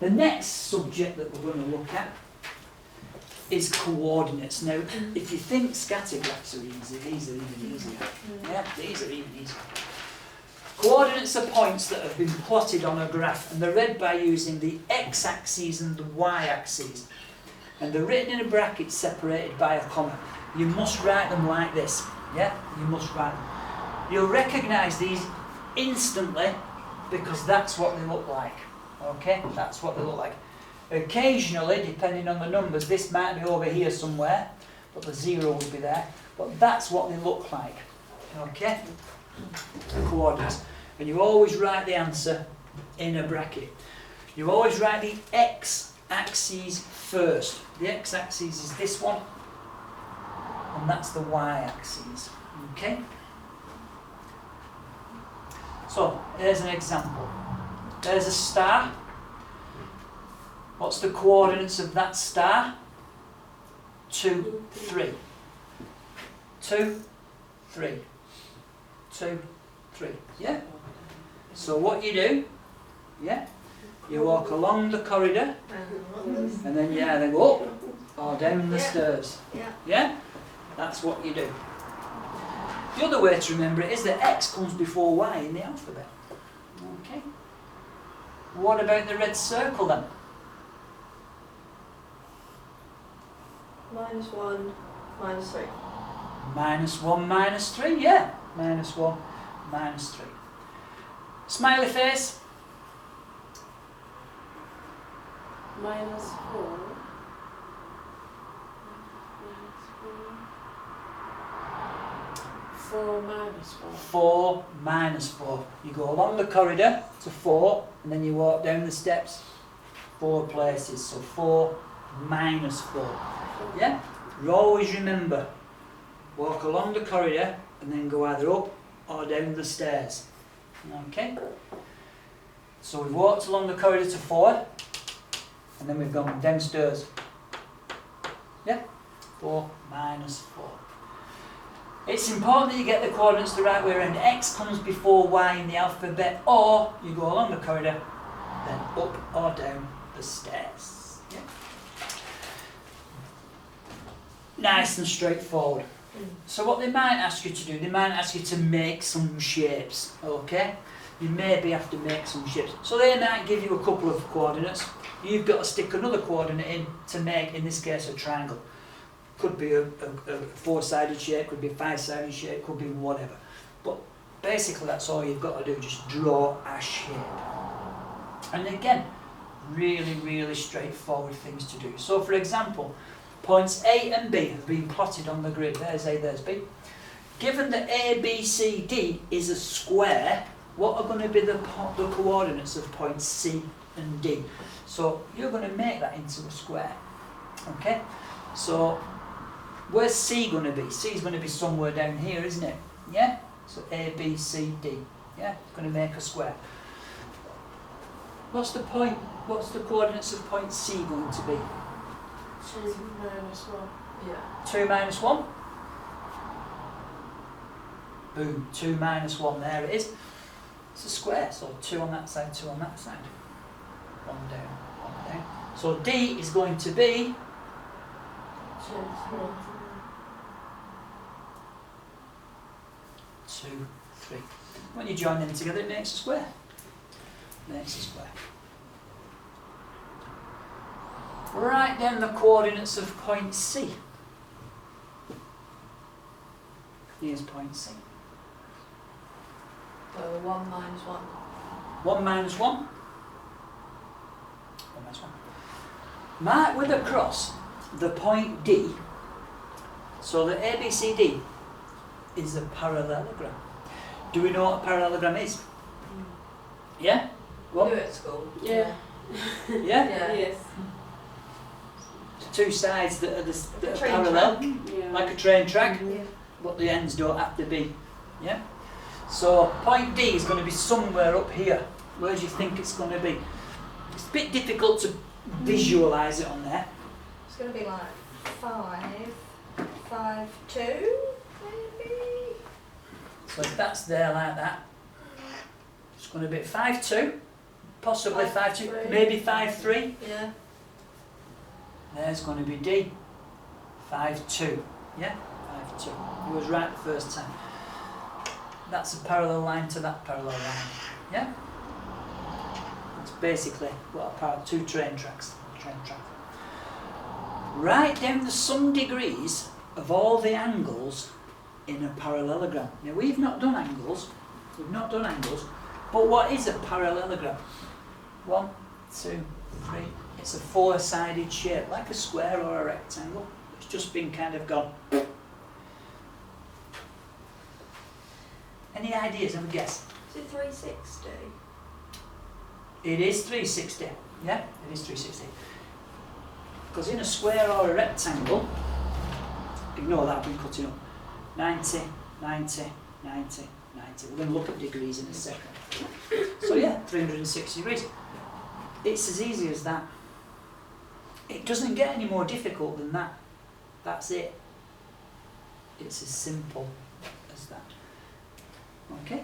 The next subject that we're going to look at is coordinates. Now, if you think scatter graphs are easy, these are even easier. Yeah, these are even easier. Coordinates are points that have been plotted on a graph, and they're read by using the x-axis and the y-axis. And they're written in a bracket separated by a comma. You must write them like this. Yeah, you must write them. You'll recognise these instantly because that's what they look like. Okay, that's what they look like. Occasionally, depending on the numbers, this might be over here somewhere, but the 0 would be there. But that's what they look like. Okay, the coordinates. And you always write the answer in a bracket. You always write the x-axis first. The x-axis is this one, and that's the y-axis. Okay? So, here's an example. There's a star. What's the coordinates of that star? 2, 3. 2, 3. 2, 3. Yeah? So what you do, yeah? You walk along the corridor, and then then go up or down the stairs. Yeah? That's what you do. The other way to remember it is that x comes before y in the alphabet. Okay? What about the red circle then? -1, -3. -1, -3, yeah. -1, -3. Smiley face. -4. 4 minus 4. 4 minus 4. You go along the corridor to 4, and then you walk down the steps 4 places. So 4 minus 4. Yeah? You always remember, walk along the corridor and then go either up or down the stairs. Okay? So we've walked along the corridor to 4, and then we've gone downstairs. Yeah? 4 minus 4. It's important that you get the coordinates the right way around. X comes before y in the alphabet, or you go along the corridor, then up or down the stairs. Yeah? Nice and straightforward. So what they might ask you to do, they might ask you to make some shapes, okay? You maybe have to make some shapes. So they might give you a couple of coordinates. You've got to stick another coordinate in to make, in this case, a triangle. Could be a 4-sided shape, could be a 5-sided shape, could be whatever. But basically that's all you've got to do, just draw a shape. And again, really, really straightforward things to do. So for example, points A and B have been plotted on the grid. There's A, there's B. Given that A, B, C, D is a square, what are going to be the coordinates of points C and D? So you're going to make that into a square. Okay? So where's C going to be? C is going to be somewhere down here, isn't it? Yeah? So A, B, C, D. Yeah? It's going to make a square. What's the coordinates of point C going to be? 2 minus 1. Yeah. 2 minus 1. Boom. 2 minus 1. There it is. It's a square. So 2 on that side, 2 on that side. 1 down, 1 down. So D is going to be 2, 3. 2, 3. When you join them together, it makes a square. Makes a square. Write down the coordinates of point C. Here's point C. So 1 minus 1. 1 minus 1. 1 minus 1. Mark with a cross the point D, so that ABCD is a parallelogram. Do we know what a parallelogram is? Yeah? Go on. Do it at school. Yeah. Yeah? Yes. Two sides that are, that are Train parallel, Yeah. like a train track, Yeah. but the ends don't have to be. Yeah? So point D is going to be somewhere up here. Where do you think it's going to be? It's a bit difficult to visualise it on there. It's going to be like 5, 5, 2, maybe. So if that's there like that, it's going to be 5, 2. Possibly 5, 2, 5, 3. maybe 5, 3. Yeah. There's going to be D. 5, 2. Yeah? 5, 2. He was right the first time. That's a parallel line to that parallel line. Yeah? That's basically what are two train tracks. Write down the sum degrees of all the angles in a parallelogram. Now we've not done angles, but what is a parallelogram? 1, 2, 3. It's a four-sided shape, like a square or a rectangle. It's just been kind of gone. Any ideas? Have a guess. Is it 360? It is 360. Yeah, it is 360. Because in a square or a rectangle, ignore that, I've been cutting up. 90, 90, 90, 90. We're going to look at degrees in a second. So yeah, 360 degrees. It's as easy as that. It doesn't get any more difficult than that. That's it. It's as simple as that. Okay?